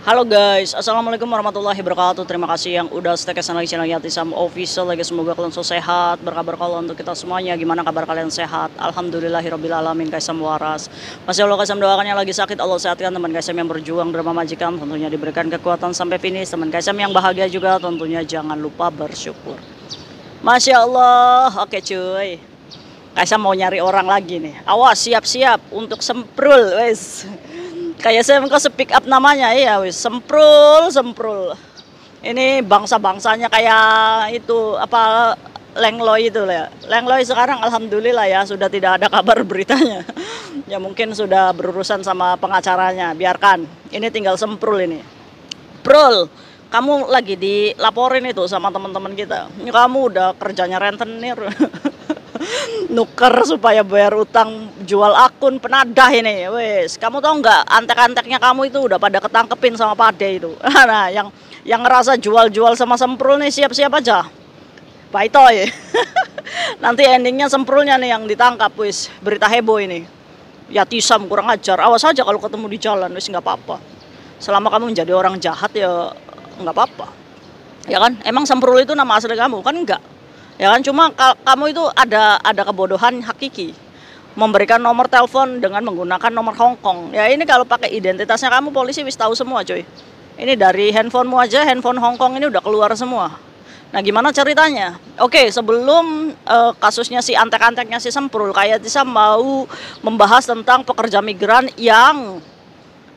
Halo guys, assalamualaikum warahmatullahi wabarakatuh. Terima kasih yang udah stay kesana di channel Yatisam Official. Lagi semoga kalian selalu sehat. Berkabar kalau untuk kita semuanya, gimana kabar kalian sehat? Alhamdulillahirobbilalamin. Kaisam waras. Masih Allah Kaisam doakannya lagi sakit, Allah sehatkan. Teman Kaisam yang berjuang drama majikan tentunya diberikan kekuatan sampai finish. Teman Kaisam yang bahagia juga tentunya jangan lupa bersyukur. Masya Allah. Oke cuy, Kaisam mau nyari orang lagi nih. Awas, siap-siap untuk semprul wes. Kayak saya kok speak up namanya, iya wis, semprul. Ini bangsa-bangsanya kayak itu apa, Lengloy itu lah ya. Lengloy sekarang alhamdulillah ya sudah tidak ada kabar beritanya. Ya mungkin sudah berurusan sama pengacaranya. Biarkan. Ini tinggal semprul ini. Prul, kamu lagi dilaporin itu sama teman-teman kita. Ini kamu udah kerjanya rentenir. Nuker supaya bayar utang, jual akun penadah ini. Wes, kamu tahu nggak, antek-anteknya kamu itu udah pada ketangkepin sama Pade itu. Nah, yang ngerasa jual-jual sama semprul nih siap-siap aja. Baitoy. Nanti endingnya semprulnya nih yang ditangkap, wes. Berita heboh ini. Yatisam kurang ajar. Awas aja kalau ketemu di jalan, wes nggak apa-apa. Selama kamu menjadi orang jahat ya nggak apa-apa. Ya kan? Emang semprul itu nama asli kamu kan enggak? Ya kan, cuma kamu itu ada kebodohan hakiki memberikan nomor telepon dengan menggunakan nomor Hongkong. Ya ini kalau pakai identitasnya kamu, polisi wis tahu semua coy. Ini dari handphonemu aja, handphone Hongkong ini udah keluar semua. Nah gimana ceritanya? Oke, sebelum kasusnya si antek-anteknya si Semprul, kayak Tisa mau membahas tentang pekerja migran yang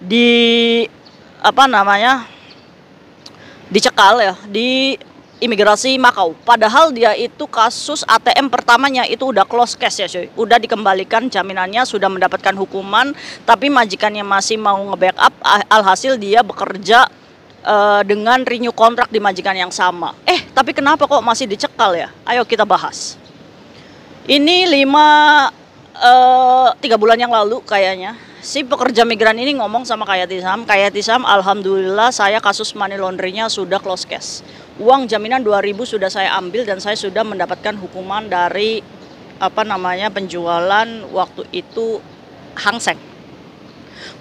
dicekal ya di imigrasi Makau. Padahal dia itu kasus ATM pertamanya itu udah close case ya cuy. Udah dikembalikan jaminannya, sudah mendapatkan hukuman, tapi majikannya masih mau nge-backup. Alhasil dia bekerja dengan renew kontrak di majikan yang sama. Tapi kenapa kok masih dicekal ya? Ayo kita bahas. Ini 3 bulan yang lalu kayaknya si pekerja migran ini ngomong sama Kayatisam, alhamdulillah saya kasus money laundry-nya sudah close case. Uang jaminan 2.000 sudah saya ambil dan saya sudah mendapatkan hukuman dari penjualan waktu itu Hang Seng.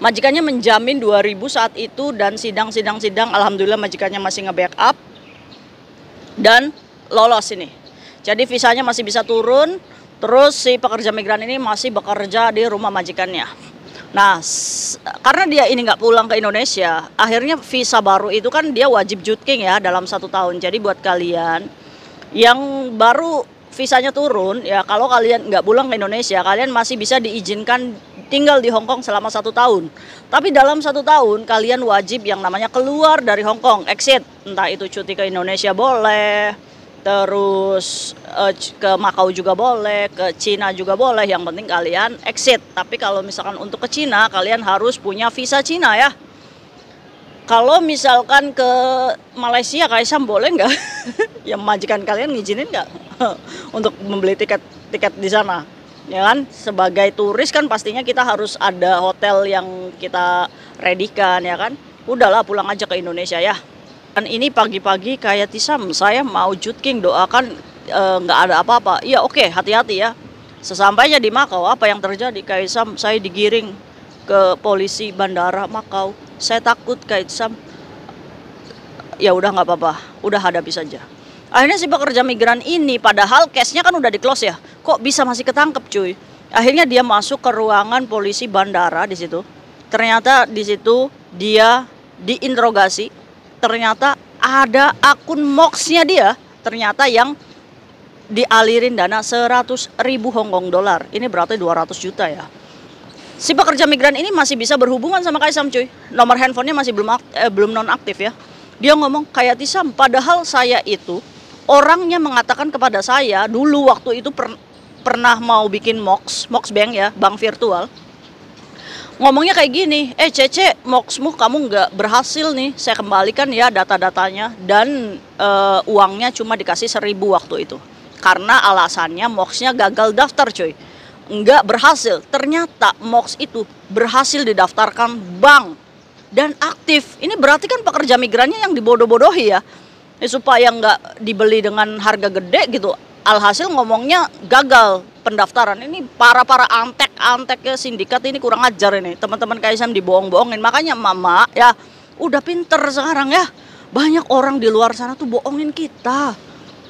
Majikannya menjamin 2.000 saat itu dan sidang alhamdulillah majikannya masih nge-backup dan lolos ini. Jadi visanya masih bisa turun, terus si pekerja migran ini masih bekerja di rumah majikannya. Nah, karena dia ini nggak pulang ke Indonesia, akhirnya visa baru itu kan dia wajib jutking ya dalam 1 tahun. Jadi buat kalian yang baru visanya turun, ya kalau kalian nggak pulang ke Indonesia, kalian masih bisa diizinkan tinggal di Hong Kong selama 1 tahun. Tapi dalam 1 tahun kalian wajib yang namanya keluar dari Hong Kong, exit. Entah itu cuti ke Indonesia boleh, terus ke Makau juga boleh, ke Cina juga boleh, yang penting kalian exit. Tapi kalau misalkan untuk ke Cina, kalian harus punya visa Cina ya. Kalau misalkan ke Malaysia, Kaisam boleh nggak? Yang majikan kalian ngizinin nggak untuk membeli tiket di sana? Ya kan, sebagai turis kan pastinya kita harus ada hotel yang kita readykan ya kan. Udahlah pulang aja ke Indonesia ya. Dan ini pagi-pagi kayak Tisam, saya mau jutking, doakan nggak ada apa-apa. Iya oke, hati-hati ya. Sesampainya di Makau, apa yang terjadi? Kaisam, saya digiring ke polisi bandara Makau. Saya takut Kaisam. Ya udah nggak apa-apa, udah hadapi saja. Akhirnya si pekerja migran ini, padahal case-nya kan udah di close ya, kok bisa masih ketangkep cuy? Akhirnya dia masuk ke ruangan polisi bandara di situ. Ternyata di situ dia diinterogasi. Ternyata ada akun MOX-nya dia, ternyata yang dialirin dana 100.000 Hongkong dolar. Ini berarti 200 juta ya. Si pekerja migran ini masih bisa berhubungan sama Kaisam cuy. Nomor handphonenya masih belum nonaktif ya. Dia ngomong, kayak Tisam, padahal saya itu orangnya mengatakan kepada saya dulu waktu itu pernah mau bikin MOX bank ya, bank virtual. Ngomongnya kayak gini, Cece, MOX-mu kamu nggak berhasil nih, saya kembalikan ya data-datanya dan uangnya cuma dikasih 1.000 waktu itu. Karena alasannya MOX-nya gagal daftar cuy, nggak berhasil. Ternyata MOX itu berhasil didaftarkan bank dan aktif. Ini berarti kan pekerja migrannya yang dibodoh-bodohi ya, supaya nggak dibeli dengan harga gede gitu. Alhasil ngomongnya gagal pendaftaran. Ini para antek sindikat ini kurang ajar ini. Teman-teman Kaisam dibohong-bohongin. Makanya mama ya Udah pinter sekarang ya. Banyak orang di luar sana tuh bohongin kita.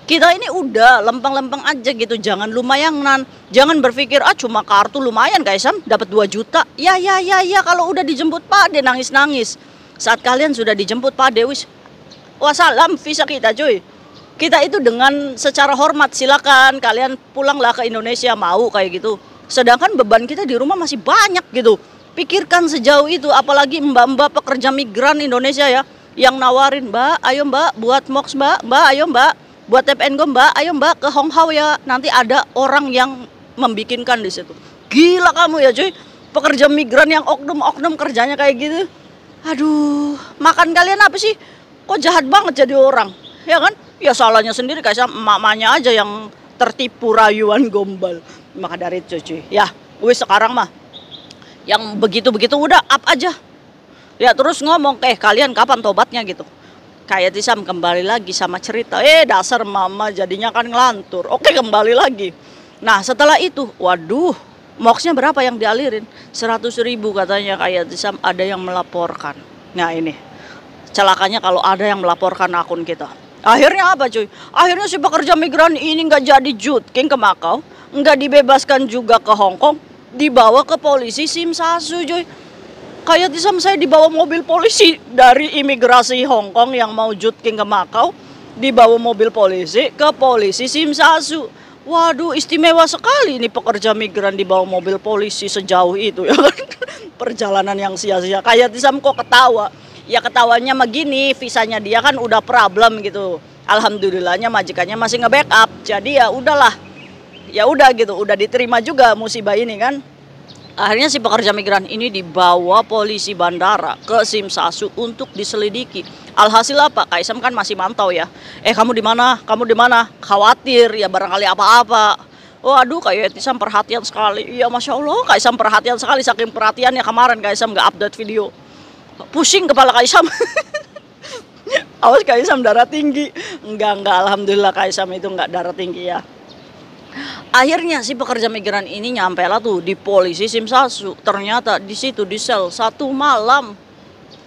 Kita ini udah lempeng-lempeng aja gitu, jangan lumayanan. Jangan berpikir, cuma kartu lumayan Kaisam, dapat 2 juta. Ya, kalau udah dijemput Pak De nangis-nangis. Saat kalian sudah dijemput Pak De, wassalam visa kita cuy. Kita itu dengan secara hormat, silakan kalian pulanglah ke Indonesia, mau kayak gitu. Sedangkan beban kita di rumah masih banyak gitu. Pikirkan sejauh itu, apalagi mbak-mbak pekerja migran Indonesia ya, yang nawarin, Mbak, ayo Mbak buat MOX Mbak, ayo Mbak buat tap and go Mbak, ayo Mbak ke Hong Hao ya, nanti ada orang yang membikinkan di situ. Gila kamu ya cuy, pekerja migran yang oknum-oknum kerjanya kayak gitu. Aduh, makan kalian apa sih? Kok jahat banget jadi orang, ya kan? Ya salahnya sendiri, kayak emak-emaknya aja yang tertipu rayuan gombal. Maka dari itu cuy, ya wis sekarang mah yang begitu-begitu udah up aja. Ya terus ngomong, kalian kapan tobatnya gitu. Kayak Tisam kembali lagi sama cerita, dasar mama jadinya kan ngelantur. Oke, kembali lagi. Nah setelah itu, waduh, MOX-nya berapa yang dialirin? 100.000 katanya kayak Tisam, ada yang melaporkan. Nah ini, celakanya kalau ada yang melaporkan akun kita. Akhirnya apa cuy? Akhirnya si pekerja migran ini nggak jadi jutking ke Makau, nggak dibebaskan juga ke Hong Kong, dibawa ke polisi Simsasu cuy. Kayak Tisam saya dibawa mobil polisi dari imigrasi Hong Kong yang mau jutking ke Makau, dibawa mobil polisi ke polisi Simsasu. Waduh, istimewa sekali ini pekerja migran dibawa mobil polisi sejauh itu ya kan. Perjalanan yang sia-sia. Kayak Tisam kok ketawa. Ya ketawanya begini, visanya dia kan udah problem gitu. Alhamdulillahnya majikannya masih nge-backup. Jadi ya udahlah. Ya udah gitu, udah diterima juga musibah ini kan. Akhirnya si pekerja migran ini dibawa polisi bandara ke Simsasu untuk diselidiki. Alhasil apa? Kaisam kan masih mantau ya. Kamu di mana? Kamu di mana? Khawatir ya barangkali apa-apa. Oh aduh, kayak Tisam perhatian sekali. Ya Masya Allah, Kaisam perhatian sekali. Saking perhatiannya kemarin Kaisam nggak update video. Pusing kepala Kaisam. Awas Kaisam darah tinggi. Enggak, alhamdulillah Kaisam itu enggak darah tinggi ya. Akhirnya si pekerja migran ini nyampe lah tuh di polisi Simsasu. Ternyata di situ di sel 1 malam.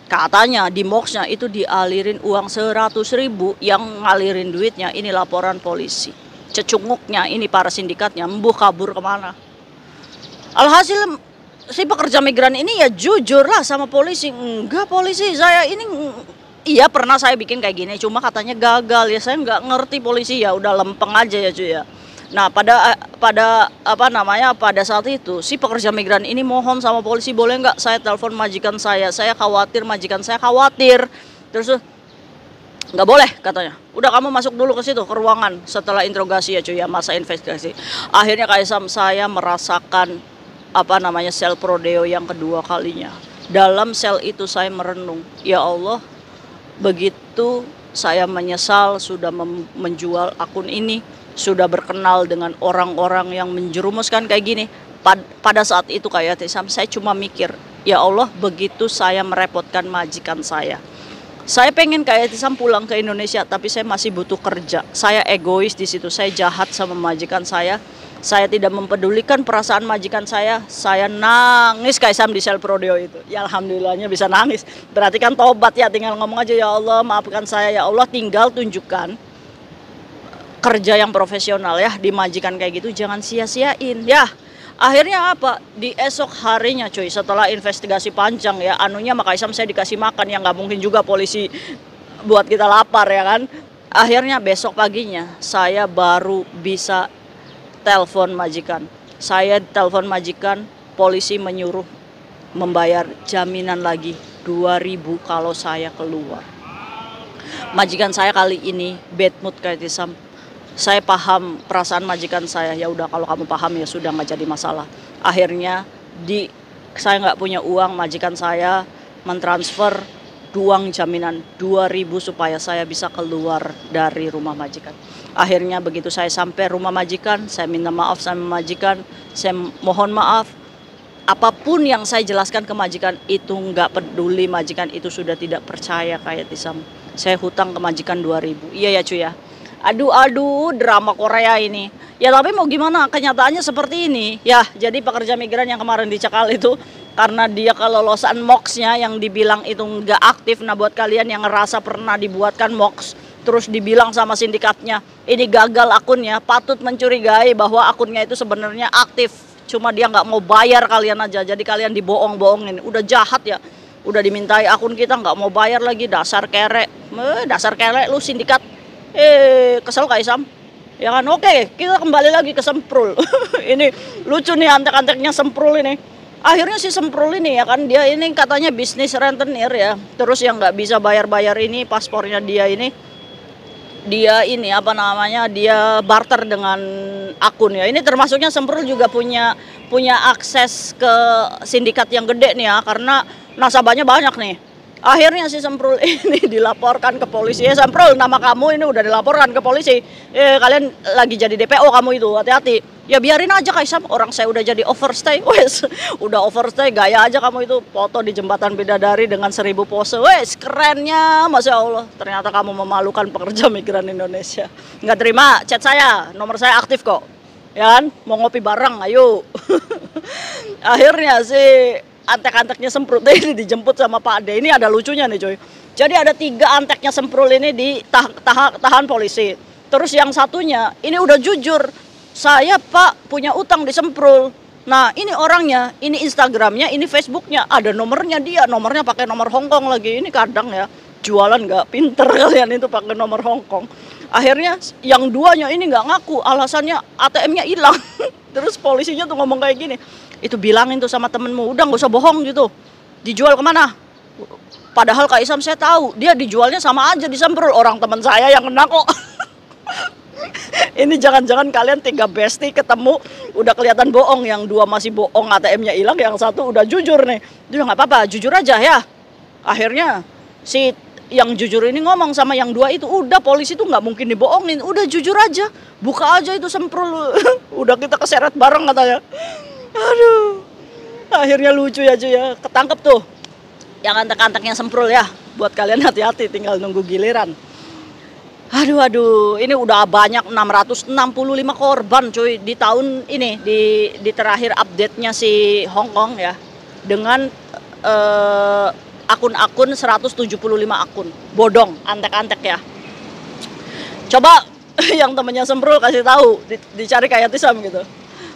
Katanya di MOX-nya itu dialirin uang 100.000, yang ngalirin duitnya ini laporan polisi. Cecunguknya ini para sindikatnya embuh kabur kemana. Alhasil si pekerja migran ini ya jujur lah sama polisi. Enggak polisi, saya ini iya pernah saya bikin kayak gini, cuma katanya gagal ya, saya nggak ngerti polisi, ya udah lempeng aja ya cuy ya. Nah pada saat itu si pekerja migran ini mohon sama polisi, boleh nggak saya telepon majikan saya khawatir, majikan saya khawatir. Terus nggak boleh katanya, udah kamu masuk dulu ke situ ke ruangan setelah interogasi ya cuy ya, masa investigasi. Akhirnya Kaisam saya merasakan sel prodeo yang kedua kalinya. Dalam sel itu saya merenung, ya Allah, begitu saya menyesal sudah menjual akun ini, sudah berkenal dengan orang-orang yang menjerumuskan kayak gini. Pada saat itu kayak Tisam, saya cuma mikir, ya Allah, begitu saya merepotkan majikan saya. Saya pengen kayak Tisam pulang ke Indonesia, tapi saya masih butuh kerja. Saya egois di situ, saya jahat sama majikan saya. Saya tidak mempedulikan perasaan majikan saya nangis kayak Sam di sel prodeo itu. Ya alhamdulillahnya bisa nangis. Berarti kan tobat ya, tinggal ngomong aja, ya Allah maafkan saya, ya Allah, tinggal tunjukkan kerja yang profesional ya di majikan kayak gitu, jangan sia-siain ya. Akhirnya apa? Di esok harinya cuy, setelah investigasi panjang ya, anunya maka Isam saya dikasih makan, yang nggak mungkin juga polisi buat kita lapar ya kan. Akhirnya besok paginya saya baru bisa telepon majikan. Saya telepon majikan, polisi menyuruh membayar jaminan lagi 2.000 kalau saya keluar. Majikan saya kali ini bad mood kayak Tisam. Saya paham perasaan majikan saya, ya udah kalau kamu paham ya sudah, nggak jadi masalah. Akhirnya saya nggak punya uang, majikan saya mentransfer uang jaminan 2.000 supaya saya bisa keluar dari rumah majikan. Akhirnya begitu saya sampai rumah majikan, saya minta maaf sama majikan, saya mohon maaf. Apapun yang saya jelaskan ke majikan itu nggak peduli, majikan itu sudah tidak percaya kayak Tisam. Saya hutang ke majikan 2.000. Iya ya cuy ya. Aduh, drama Korea ini. Ya tapi mau gimana, kenyataannya seperti ini. Ya, jadi pekerja migran yang kemarin dicekal itu karena dia kelolosan MOX-nya yang dibilang itu nggak aktif. Nah buat kalian yang ngerasa pernah dibuatkan MOX terus dibilang sama sindikatnya ini gagal akunnya, patut mencurigai bahwa akunnya itu sebenarnya aktif, cuma dia nggak mau bayar kalian aja. Jadi kalian dibohong-bohongin, udah jahat ya, udah dimintai akun kita nggak mau bayar lagi, dasar kerek. Dasar kerek lu sindikat. Kesel Kak Isam ya kan. Oke, kita kembali lagi ke Semprul. Ini lucu nih antek-anteknya Semprul ini. Akhirnya si Semprul ini ya kan, dia ini katanya bisnis rentenir ya, terus yang nggak bisa bayar-bayar ini paspornya dia ini apa namanya, dia barter dengan akun ya. Ini termasuknya Semprul juga punya akses ke sindikat yang gede nih ya, karena nasabahnya banyak nih. Akhirnya si Semprul ini dilaporkan ke polisi. Semprul, nama kamu ini udah dilaporkan ke polisi. Kalian lagi jadi DPO kamu itu, hati-hati. Ya biarin aja Kak Isam, orang saya udah jadi overstay. Wes, udah overstay, gaya aja kamu itu, foto di Jembatan Bidadari dengan 1000 pose. Wes, kerennya, Masya Allah. Ternyata kamu memalukan pekerja migran Indonesia. Nggak terima chat saya, nomor saya aktif kok. Ya kan, mau ngopi bareng, ayo. Akhirnya sih antek-anteknya Semprul ini dijemput sama Pak D. Ini ada lucunya nih coy. Jadi ada 3 anteknya Semprul ini ditahan polisi. Terus yang satunya ini udah jujur, saya Pak punya utang di Semprul. Nah ini orangnya, ini Instagramnya, ini Facebooknya, ada nomornya dia, nomornya pakai nomor Hongkong lagi. Ini kadang ya jualan nggak pinter kalian itu pakai nomor Hongkong. Akhirnya yang duanya ini nggak ngaku, alasannya ATM-nya hilang. Terus polisinya tuh ngomong kayak gini, itu bilangin tuh sama temenmu, udah nggak usah bohong gitu, dijual kemana. Padahal Kak Isam saya tahu dia dijualnya sama aja di Semprul, orang teman saya yang kena kok. Ini jangan-jangan kalian 3 bestie ketemu udah kelihatan bohong, yang 2 masih bohong ATM-nya hilang, yang 1 udah jujur nih. Dia nggak apa-apa, jujur aja ya. Akhirnya si yang jujur ini ngomong sama yang 2 itu, udah polisi tuh nggak mungkin dibohongin, udah jujur aja, buka aja itu Semprul. Udah kita keseret bareng katanya. Aduh, akhirnya lucu ya cuy ya, ketangkep tuh yang antek-anteknya Semprul ya. Buat kalian hati-hati, tinggal nunggu giliran. Aduh, ini udah banyak 665 korban cuy di tahun ini, di terakhir update-nya si Hongkong ya, dengan akun-akun 175 akun bodong, antek-antek ya. Coba yang temennya Semprul kasih tahu, dicari kayak Tisam gitu.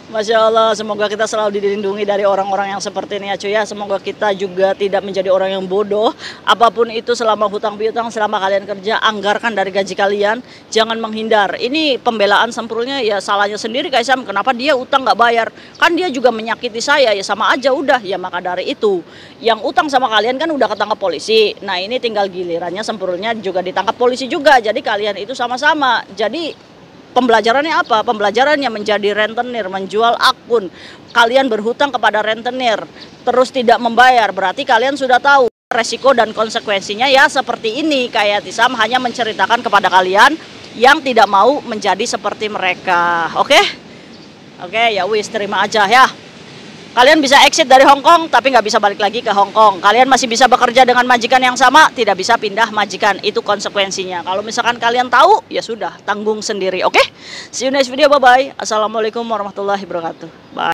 Masya Allah, semoga kita selalu dilindungi dari orang-orang yang seperti ini ya cuy ya. Semoga kita juga tidak menjadi orang yang bodoh. Apapun itu, selama hutang piutang, selama kalian kerja, anggarkan dari gaji kalian. Jangan menghindar. Ini pembelaan Semprulnya ya salahnya sendiri Kak Isam. Kenapa dia utang nggak bayar? Kan dia juga menyakiti saya, ya sama aja udah. Ya maka dari itu, yang utang sama kalian kan udah ketangkap polisi. Nah ini tinggal gilirannya Semprulnya juga ditangkap polisi juga. Jadi kalian itu sama-sama. Jadi pembelajarannya apa? Pembelajarannya menjadi rentenir, menjual akun. Kalian berhutang kepada rentenir, terus tidak membayar. Berarti kalian sudah tahu resiko dan konsekuensinya ya seperti ini. Kayak Tisam hanya menceritakan kepada kalian yang tidak mau menjadi seperti mereka. Oke? Oke, ya wis, terima aja ya. Kalian bisa exit dari Hong Kong, tapi nggak bisa balik lagi ke Hong Kong. Kalian masih bisa bekerja dengan majikan yang sama, tidak bisa pindah majikan. Itu konsekuensinya. Kalau misalkan kalian tahu, ya sudah, tanggung sendiri. Oke? See you next video, bye-bye. Assalamualaikum warahmatullahi wabarakatuh. Bye.